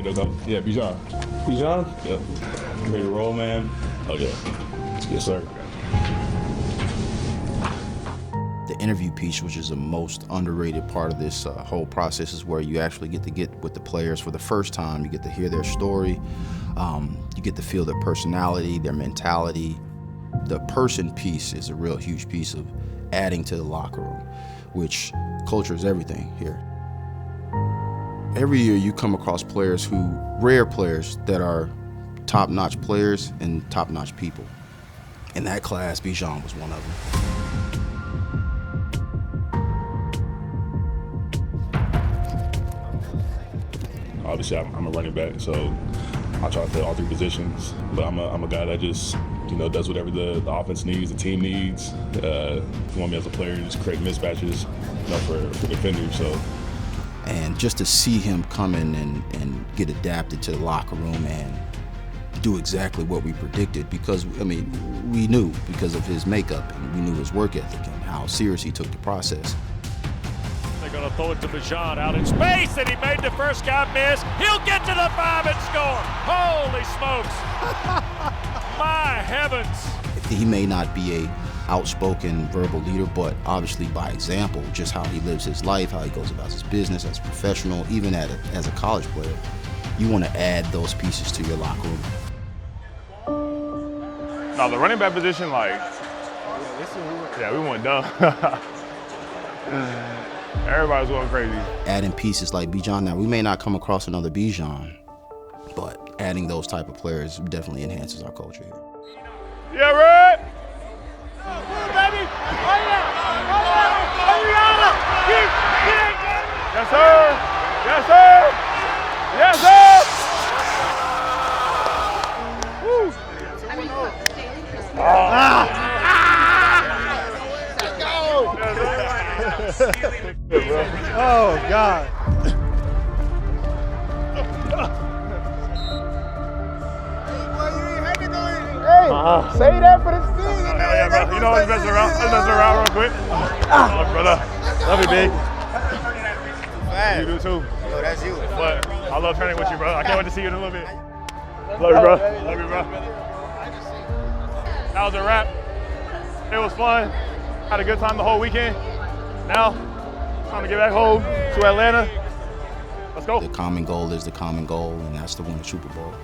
It'll go. Yeah, Bijan. Bijan? Yep. Ready to roll, man? Oh, yeah. Yes, sir. The interview piece, which is the most underrated part of this whole process, is where you actually get to get with the players for the first time. You get to hear their story. You get to feel their personality, their mentality. The person piece is a real huge piece of adding to the locker room, which culture is everything here. Every year you come across rare players that are top-notch players and top-notch people. In that class, Bijan was one of them. Obviously, I'm a running back, so I try to play all three positions. But I'm a guy that just, does whatever the offense needs, the team needs. If you want me as a player, just create mismatches, for defenders. So. And just to see him come in and get adapted to the locker room and do exactly what we predicted, because we knew because of his makeup and we knew his work ethic and how serious he took the process. They're going to throw it to Bijan out in space, and he made the first guy miss. He'll get to the 5 and score. Holy smokes. My heavens. He may not be a outspoken verbal leader, but obviously by example, just how he lives his life, how he goes about his business as a professional, even as a college player, you want to add those pieces to your locker room. No, the running back position, we went dumb. Everybody's going crazy. Adding pieces like Bijan. Now, we may not come across another Bijan, but adding those type of players definitely enhances our culture here. Yeah, right? Baby! Yes, sir! Yes, sir! Yes, sir! Woo! Oh, God. Say that for the team. Yeah, bro. Let's mess around. Let's mess around real quick. Brother. Love you, big. You do too. Yo, that's you. But I love training with you, bro. I can't wait to see you in a little bit. Love you, bro. Love you, bro. That was a wrap. It was fun. Had a good time the whole weekend. Now, time to get back home to Atlanta. Let's go. The common goal is the common goal, and that's to win the Super Bowl.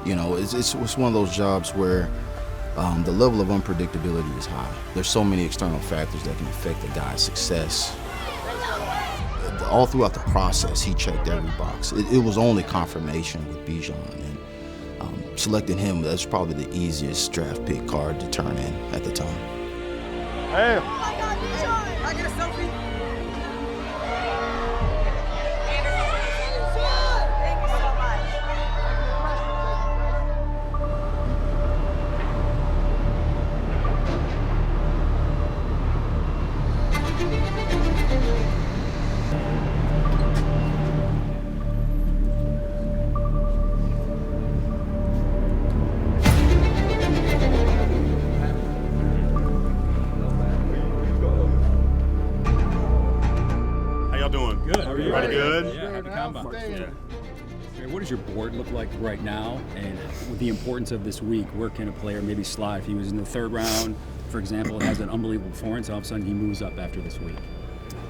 It's one of those jobs where the level of unpredictability is high. There's so many external factors that can affect a guy's success. All throughout the process, he checked every box. It was only confirmation with Bijan, and selecting him, that's probably the easiest draft pick card to turn in at the time. Hey. Oh my God, Bijan! I get a selfie? Thank you so much. Doing? Good. How are you? Everybody good? Yeah, happy combine. Yeah. What does your board look like right now? And with the importance of this week, where can a player maybe slide? If he was in the 3rd round, for example, and has an unbelievable performance, all of a sudden he moves up after this week.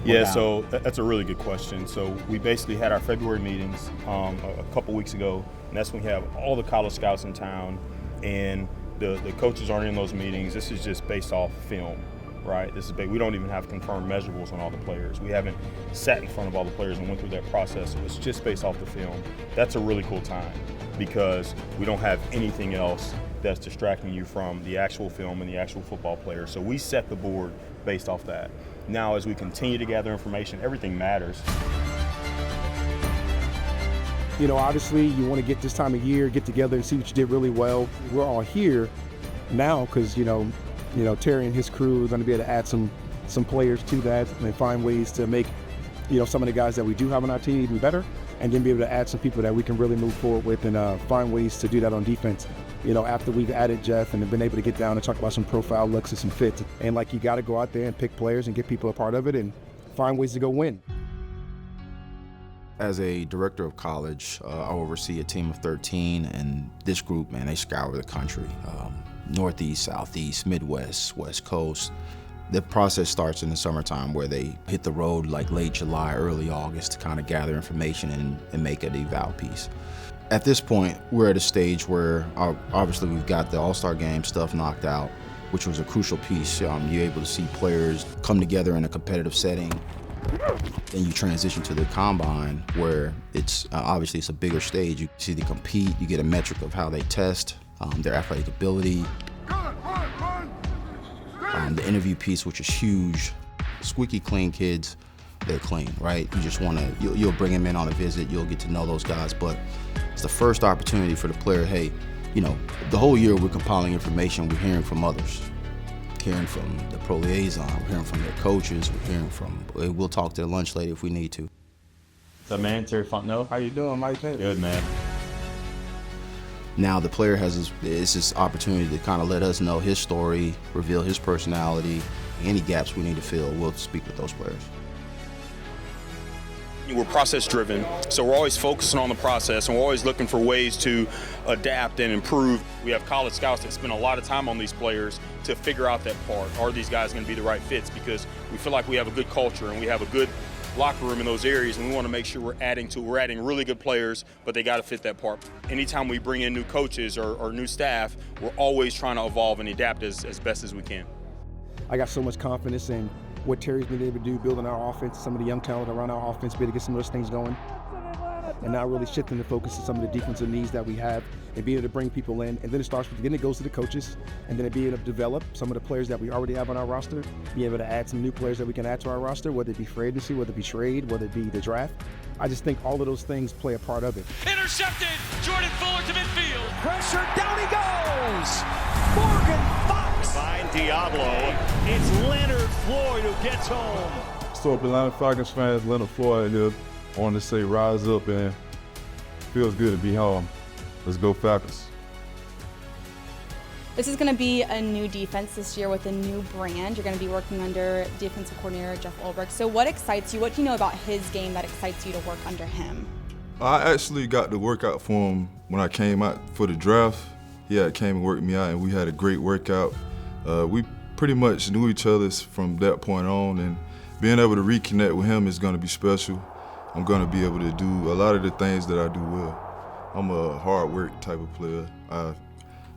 Yeah, so that's a really good question. So we basically had our February meetings a couple weeks ago, and that's when we have all the college scouts in town, and the coaches aren't in those meetings. This is just based off film. Right. We don't even have confirmed measurables on all the players. We haven't sat in front of all the players and went through that process. So it's just based off the film. That's a really cool time because we don't have anything else that's distracting you from the actual film and the actual football player. So we set the board based off that. Now, as we continue to gather information, everything matters. Obviously you want to get this time of year, get together and see what you did really well. We're all here now because, Terry and his crew are going to be able to add some players to that and find ways to make, some of the guys that we do have on our team even better, and then be able to add some people that we can really move forward with and find ways to do that on defense. After we've added Jeff and have been able to get down and talk about some profile looks and some fits. And you got to go out there and pick players and get people a part of it and find ways to go win. As a director of college, I oversee a team of 13, and this group, man, they scour the country. Northeast, Southeast, Midwest, West Coast. The process starts in the summertime where they hit the road like late July, early August to kind of gather information and make an eval piece. At this point, we're at a stage where obviously we've got the All-Star game stuff knocked out, which was a crucial piece. You're able to see players come together in a competitive setting. Then you transition to the combine where it's obviously it's a bigger stage. You see them compete, you get a metric of how they test, their athletic ability. The interview piece, which is huge. Squeaky clean kids, they're clean, right? You just want to, you'll bring them in on a visit, you'll get to know those guys, but it's the first opportunity for the player, hey, you know, the whole year we're compiling information, we're hearing from others. Hearing from the pro liaison, we're hearing from their coaches, we're hearing from, we'll talk to the lunch lady if we need to. What's up, man? Terry Fontenot. How you doing, Mike? Good, man. Now the player has this opportunity to kind of let us know his story, reveal his personality, any gaps we need to fill, we'll speak with those players. We're process driven, so we're always focusing on the process and we're always looking for ways to adapt and improve. We have college scouts that spend a lot of time on these players to figure out that part. Are these guys going to be the right fits? Because we feel like we have a good culture and we have a good locker room in those areas, and we want to make sure we're adding really good players, but they got to fit that part. Anytime we bring in new coaches or new staff, we're always trying to evolve and adapt as best as we can. I got so much confidence in what Terry's been able to do, building our offense, some of the young talent around our offense, be able to get some of those things going, and now really shifting the focus to some of the defensive needs that we have and being able to bring people in. And then it starts with, then it goes to the coaches, and then it being able to develop some of the players that we already have on our roster, be able to add some new players that we can add to our roster, whether it be free agency, whether it be trade, whether it be the draft. I just think all of those things play a part of it. Intercepted. Jordan Fuller to midfield. Pressure, down he goes. Morgan Fox. Find Diablo. It's Leonard Floyd who gets home. So up Atlanta Falcons fans, Leonard Floyd here. I want to say rise up, and feels good to be home. Let's go Falcons. This is going to be a new defense this year with a new brand. You're going to be working under defensive coordinator Jeff Ulbrich. So what excites you? What do you know about his game that excites you to work under him? I actually got to work out for him when I came out for the draft. He had came and worked me out, and we had a great workout. We pretty much knew each other from that point on, and being able to reconnect with him is going to be special. I'm going to be able to do a lot of the things that I do well. I'm a hard work type of player. I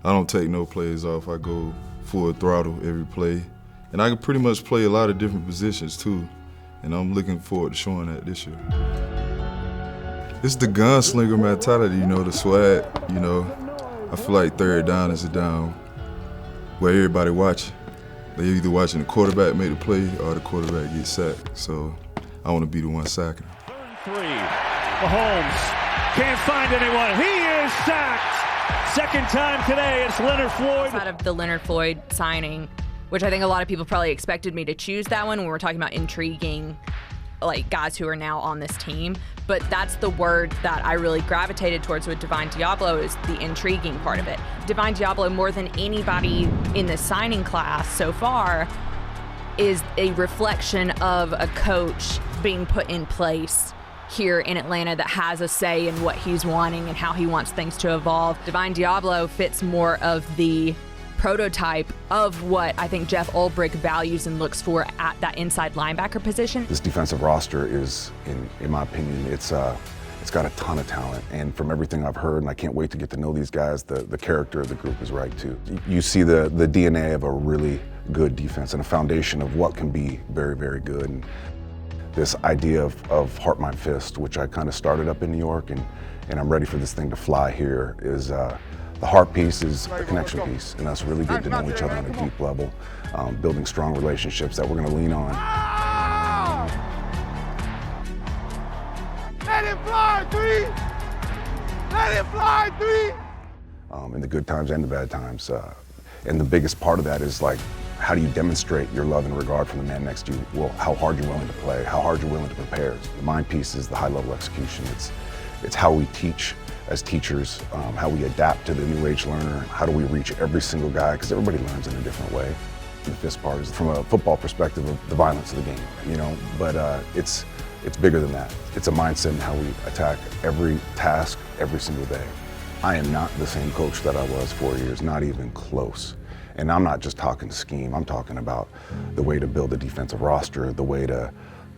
don't take no plays off. I go full throttle every play. And I can pretty much play a lot of different positions too. And I'm looking forward to showing that this year. It's the gunslinger mentality, you know, the swag, you know. I feel like third down is a down where everybody watching. They're either watching the quarterback make the play or the quarterback get sacked. So I want to be the one sacking. 3rd and 3. Mahomes can't find anyone. He is sacked. Second time today, it's Leonard Floyd. Out of the Leonard Floyd signing, which I think a lot of people probably expected me to choose that one when we're talking about intriguing, like guys who are now on this team. But that's the word that I really gravitated towards with Divine Diablo, is the intriguing part of it. Divine Diablo, more than anybody in the signing class so far, is a reflection of a coach being put in place here in Atlanta that has a say in what he's wanting and how he wants things to evolve. Divine Diablo fits more of the prototype of what I think Jeff Ulbrich values and looks for at that inside linebacker position. This defensive roster is, in my opinion, it's got a ton of talent, and from everything I've heard, and I can't wait to get to know these guys, the character of the group is right too. You see the DNA of a really good defense and a foundation of what can be very, very good. And this idea of heart, mind, fist, which I kind of started up in New York, and I'm ready for this thing to fly here, is the heart piece is the connection piece, and us really getting to know each other on a deep level, building strong relationships that we're going to lean on. Let it fly, 3! Let it fly, 3! In the good times and the bad times. And the biggest part of that is, like, how do you demonstrate your love and regard for the man next to you? Well, how hard you're willing to play, how hard you're willing to prepare. The mind piece is the high-level execution. It's how we teach as teachers, how we adapt to the new age learner, how do we reach every single guy, because everybody learns in a different way. The fist part is from a football perspective of the violence of the game, you know, but it's it's bigger than that. It's a mindset in how we attack every task every single day. I am not the same coach that I was 4 years, not even close. And I'm not just talking scheme, I'm talking about the way to build a defensive roster, the way to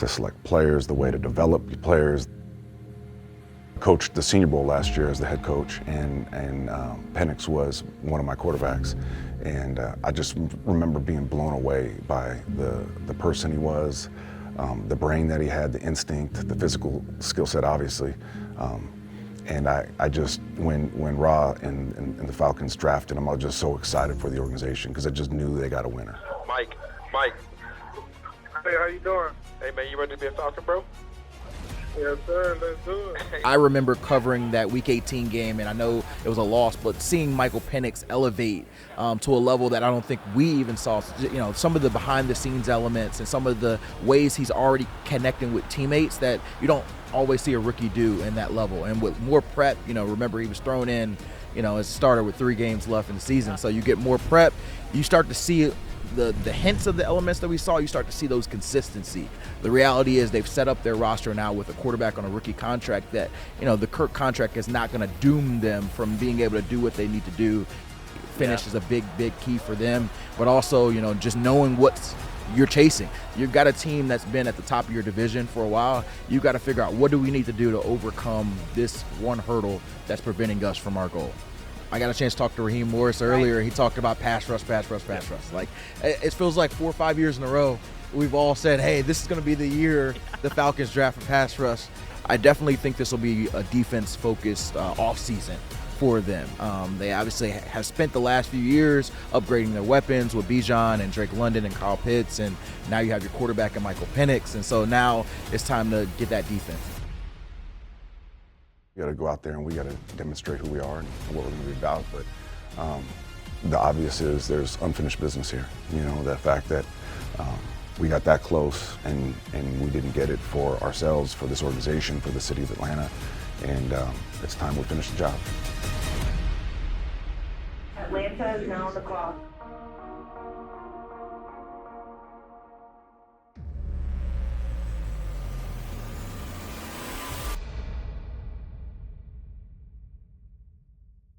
select players, the way to develop players. Coached the Senior Bowl last year as the head coach, and Penix was one of my quarterbacks. And I just remember being blown away by the person he was, the brain that he had, the instinct, the physical skill set, obviously. And I just, when Ra and the Falcons drafted him, I was just so excited for the organization because I just knew they got a winner. Mike. Hey, how you doing? Hey, man, you ready to be a Falcon, bro? Yes, sir. Let's do it. I remember covering that Week 18 game, and I know it was a loss, but seeing Michael Penix elevate to a level that I don't think we even saw. You know, some of the behind-the-scenes elements and some of the ways he's already connecting with teammates that you don't always see a rookie do in that level. And with more prep, you know, remember he was thrown in, you know, as a starter with 3 games left in the season. So you get more prep, you start to see the hints of the elements that we saw, you start to see those consistency. The reality is they've set up their roster now with a quarterback on a rookie contract that, you know, the Kirk contract is not going to doom them from being able to do what they need to do. Finish is a big key for them, but also, you know, just knowing what you're chasing. You've got a team that's been at the top of your division for a while. You've got to figure out what do we need to do to overcome this one hurdle that's preventing us from our goal. I got a chance to talk to Raheem Morris earlier. He talked about pass rush. Like, it feels like 4 or 5 years in a row, we've all said, hey, this is going to be the year the Falcons draft a pass rush. I definitely think this will be a defense-focused offseason for them. They obviously have spent the last few years upgrading their weapons with Bijan and Drake London and Kyle Pitts, and now you have your quarterback in Michael Penix, and so now it's time to get that defense. We got to go out there and we got to demonstrate who we are and what we're going to be about. But the obvious is there's unfinished business here. You know, the fact that we got that close and we didn't get it for ourselves, for this organization, for the city of Atlanta. And it's time we finish the job. Atlanta is now on the clock.